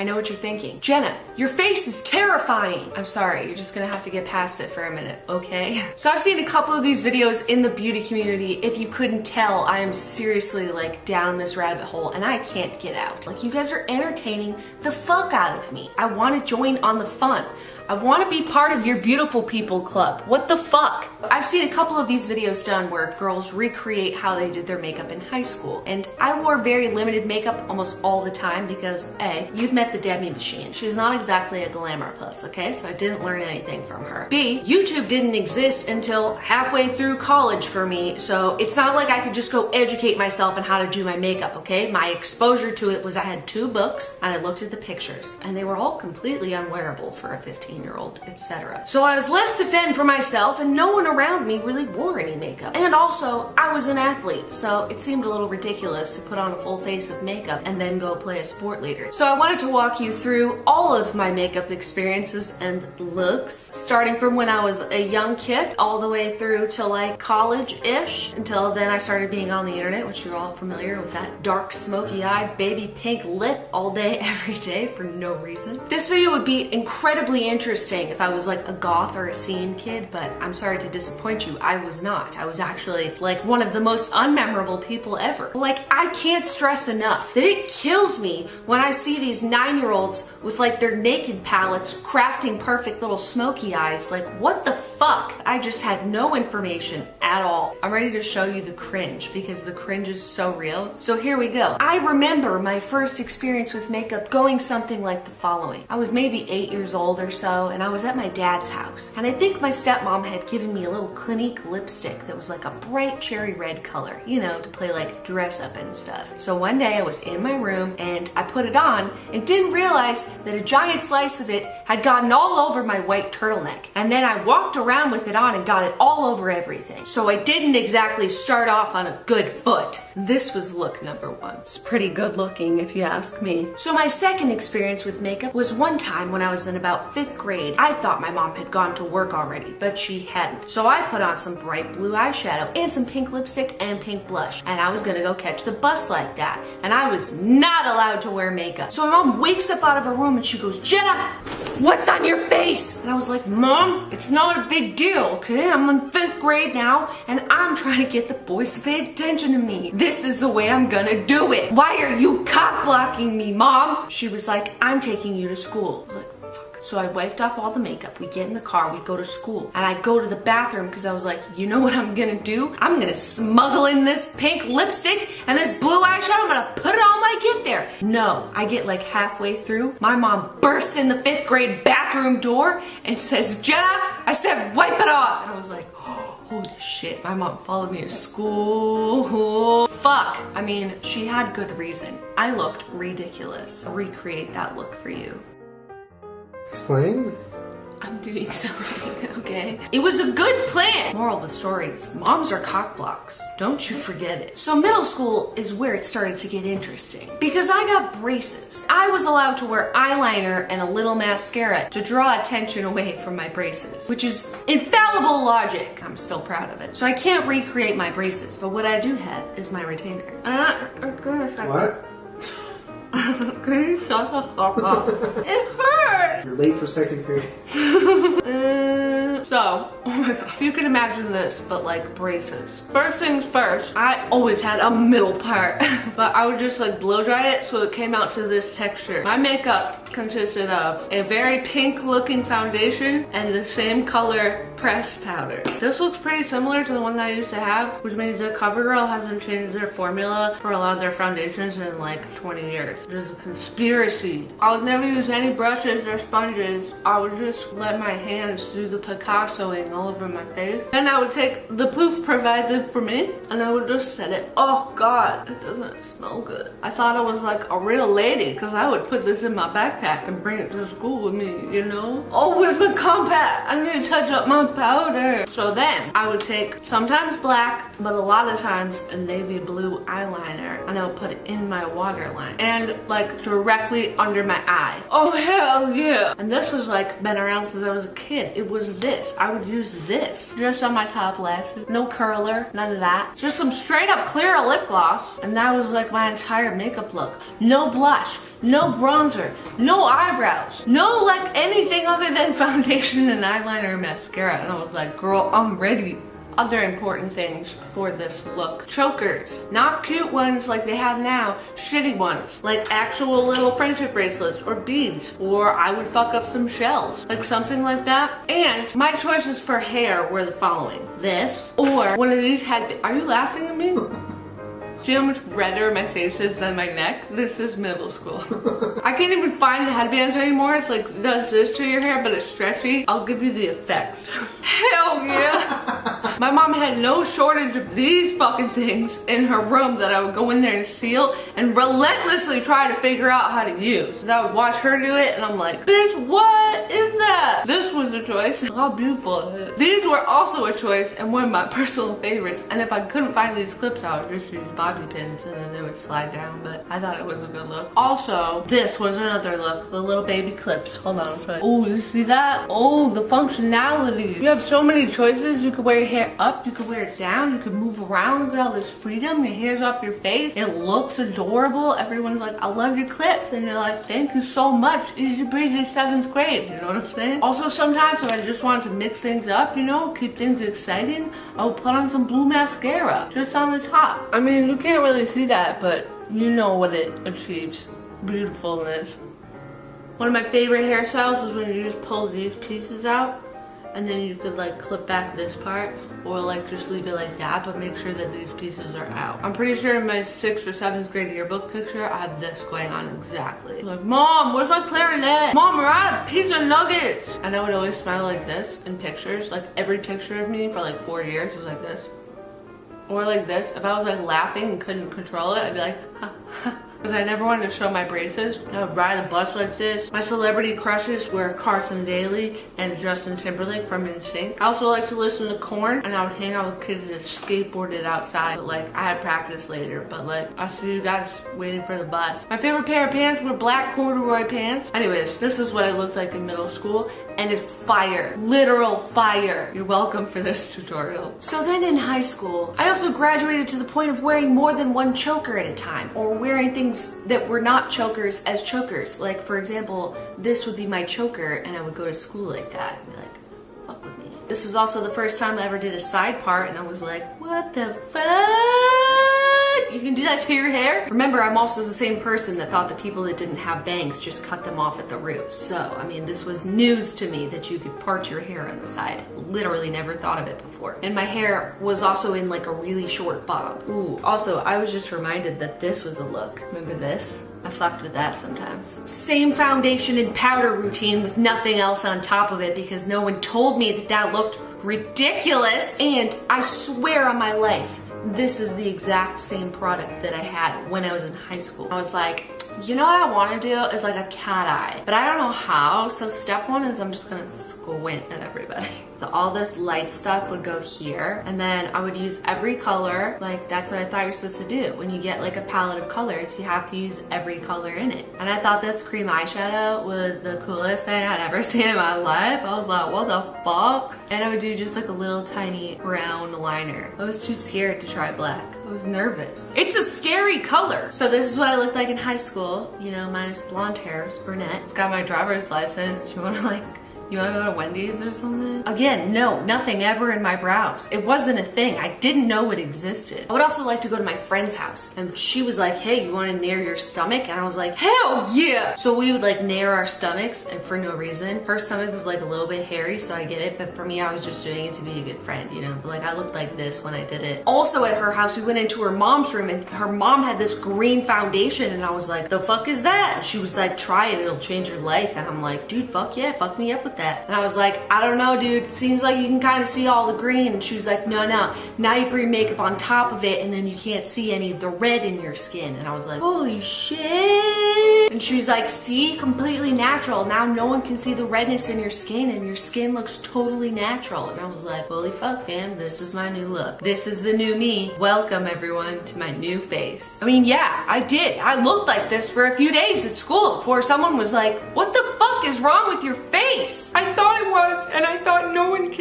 I know what you're thinking. Jenna, your face is terrifying. I'm sorry, you're just gonna have to get past it for a minute, okay? So I've seen a couple of these videos in the beauty community. If you couldn't tell, I am seriously like down this rabbit hole and I can't get out. Like, you guys are entertaining the fuck out of me. I wanna join on the fun. I want to be part of your beautiful people club. What the fuck? I've seen a couple of these videos done where girls recreate how they did their makeup in high school. And I wore very limited makeup almost all the time because A, you've met the Demi Machine. She's not exactly a glamour puss, okay? So I didn't learn anything from her. B, YouTube didn't exist until halfway through college for me. So it's not like I could just go educate myself on how to do my makeup, okay? My exposure to it was I had 2 books and I looked at the pictures and they were all completely unwearable for a 15-year-old, etc. So I was left to fend for myself and no one around me really wore any makeup. And also, I was an athlete, so it seemed a little ridiculous to put on a full face of makeup and then go play a sport later. So I wanted to walk you through all of my makeup experiences and looks, starting from when I was a young kid all the way through to like college-ish, until then I started being on the internet, which you're all familiar with that dark smoky eye, baby pink lip all day, every day for no reason. This video would be incredibly interesting if I was like a goth or a scene kid, but I'm sorry to disappoint you, I was not. I was actually like one of the most unmemorable people ever. Like, I can't stress enough that it kills me when I see these 9-year-olds with like their naked palettes crafting perfect little smoky eyes. Like, what the fuck? I just had no information at all. I'm ready to show you the cringe because the cringe is so real. So here we go. I remember my first experience with makeup going something like the following. I was maybe 8 years old or so, and I was at my dad's house. And I think my stepmom had given me a little Clinique lipstick that was like a bright cherry red color, you know, to play like dress up and stuff. So one day I was in my room and I put it on and didn't realize that a giant slice of it had gotten all over my white turtleneck. And then I walked around with it on and got it all over everything. So I didn't exactly start off on a good foot. This was look number 1. It's pretty good looking if you ask me. So my second experience with makeup was one time when I was in about 5th grade. I thought my mom had gone to work already, but she hadn't. So I put on some bright blue eyeshadow and some pink lipstick and pink blush. And I was gonna go catch the bus like that. And I was not allowed to wear makeup. So my mom wakes up out of her room and she goes, "Jenna, what's on your face?" And I was like, "Mom, it's not a big deal, okay? I'm in 5th grade now and I'm trying to get the boys to pay attention to me. This is the way I'm gonna do it. Why are you cock blocking me, Mom?" She was like, "I'm taking you to school." I was like, so I wiped off all the makeup, we get in the car, we go to school, and I go to the bathroom because I was like, you know what I'm gonna do? I'm gonna smuggle in this pink lipstick and this blue eyeshadow, I'm gonna put it on when I get there. No, I get like halfway through, my mom bursts in the 5th grade bathroom door and says, "Jenna, I said wipe it off." And I was like, holy shit, my mom followed me to school. Fuck. I mean, she had good reason. I looked ridiculous. I'll recreate that look for you. Explain? I'm doing something, okay? It was a good plan! Moral of the story is moms are cock blocks. Don't you forget it. So middle school is where it started to get interesting. Because I got braces. I was allowed to wear eyeliner and a little mascara to draw attention away from my braces, which is infallible logic. I'm still proud of it. So I can't recreate my braces, but what I do have is my retainer. What? Can you shut the fuck up? It hurts! You're late for 2nd period. So, oh my god, you can imagine this, but like braces. First things first, I always had a middle part, but I would just like blow dry it so it came out to this texture. My makeup consisted of a very pink looking foundation and the same color pressed powder. This looks pretty similar to the one that I used to have, which means that CoverGirl hasn't changed their formula for a lot of their foundations in like 20 years. There's a conspiracy. I would never use any brushes or sponges. I would just let my hands do the Picassoing all over my face. Then I would take the poof provided for me and I would just set it. Oh god, it doesn't smell good. I thought I was like a real lady because I would put this in my backpack and bring it to school with me, you know? Oh, where's my compact? I need to touch up my powder. So then I would take sometimes black, but a lot of times a navy blue eyeliner, and I would put it in my waterline and like directly under my eye. Oh hell yeah. And this has like been around since I was a kid. It was this. I would use this just on my top lashes. No curler, none of that. Just some straight up clear lip gloss. And that was like my entire makeup look. No blush, no bronzer, no eyebrows, no like anything other than foundation and eyeliner and mascara. And I was like, girl, I'm ready. Other important things for this look. Chokers. Not cute ones like they have now. Shitty ones. Like actual little friendship bracelets or beads. Or I would fuck up some shells. Like something like that. And my choices for hair were the following. This or one of these had... Are you laughing at me? See how much redder my face is than my neck? This is middle school. I can't even find the headbands anymore. It's like, does this to your hair, but it's stretchy. I'll give you the effect. Hell yeah. My mom had no shortage of these fucking things in her room that I would go in there and steal and relentlessly try to figure out how to use. I would watch her do it and I'm like, bitch, what is that? This was a choice. How beautiful is it? These were also a choice and one of my personal favorites. And if I couldn't find these clips, I would just use bobby pins and then they would slide down, but I thought it was a good look. Also, this was another look, the little baby clips. Hold on, I'll show you. Oh, you see that? Oh, the functionality. You have so many choices. You could wear your hair up, you could wear it down, you could move around, look at all this freedom, your hair's off your face. It looks adorable. Everyone's like, I love your clips, and you're like, thank you so much. Easy breezy 7th grade, you know what I'm saying? Also, sometimes if I just wanted to mix things up, you know, keep things exciting, I would put on some blue mascara, just on the top. I mean, you can't really see that, but you know what it achieves. Beautifulness. One of my favorite hairstyles was when you just pull these pieces out and then you could like clip back this part or like just leave it like that, but make sure that these pieces are out. I'm pretty sure in my 6th or 7th grade yearbook picture I have this going on exactly. Like, Mom, where's my clarinet? Mom, we're out of pizza nuggets. And I would always smile like this in pictures. Like every picture of me for like 4 years was like this. Or like this. If I was like laughing and couldn't control it, I'd be like, ha, ha. Because I never wanted to show my braces. I would ride a bus like this. My celebrity crushes were Carson Daly and Justin Timberlake from NSYNC. I also like to listen to Korn, and I would hang out with kids that skateboarded outside. But like, I had practice later, but like, I see you guys waiting for the bus. My favorite pair of pants were black corduroy pants. Anyways, this is what I looked like in middle school, and it's fire. Literal fire. You're welcome for this tutorial. So then in high school, I also graduated to the point of wearing more than one choker at a time, or wearing things that were not chokers as chokers. Like for example, this would be my choker and I would go to school like that and be like, fuck with me. This was also the first time I ever did a side part and I was like, what the fuck? You can do that to your hair? Remember, I'm also the same person that thought that people that didn't have bangs just cut them off at the roots. So, I mean, this was news to me that you could part your hair on the side. Literally never thought of it before. And my hair was also in like a really short bob. Ooh, also, I was just reminded that this was a look. Remember this? I fucked with that sometimes. Same foundation and powder routine with nothing else on top of it because no one told me that that looked ridiculous. And I swear on my life, this is the exact same product that I had when I was in high school. I was like, you know what I want to do is like a cat eye, but I don't know how. So step one is I'm just gonna squint at everybody. So all this light stuff would go here, and then I would use every color. Like that's what I thought you're supposed to do. When you get like a palette of colors, you have to use every color in it. And I thought this cream eyeshadow was the coolest thing I'd ever seen in my life. I was like, what the fuck? And I would do just like a little tiny brown liner. I was too scared to try black. I was nervous. It's a scary color. So this is what I looked like in high school, you know, minus blonde hair, brunette. I've got my driver's license. You wanna go to Wendy's or something? Again, no, nothing ever in my brows. It wasn't a thing. I didn't know it existed. I would also like to go to my friend's house, and she was like, hey, you wanna nair your stomach? And I was like, hell yeah! So we would like nair our stomachs, and for no reason. Her stomach was like a little bit hairy, so I get it, but for me, I was just doing it to be a good friend, you know? But like, I looked like this when I did it. Also at her house, we went into her mom's room, and her mom had this green foundation, and I was like, the fuck is that? And she was like, try it, it'll change your life. And I'm like, dude, fuck yeah, fuck me up with that. And I was like, I don't know, dude, it seems like you can kind of see all the green. And she was like, no, now you put your makeup on top of it and then you can't see any of the red in your skin. And I was like, holy shit. And she's like, see, completely natural. Now no one can see the redness in your skin and your skin looks totally natural. And I was like, holy fuck, fam, this is my new look. This is the new me. Welcome everyone to my new face. I mean, yeah, I did. I looked like this for a few days at school before someone was like, what the fuck is wrong with your face? I thought it was, and I thought no one could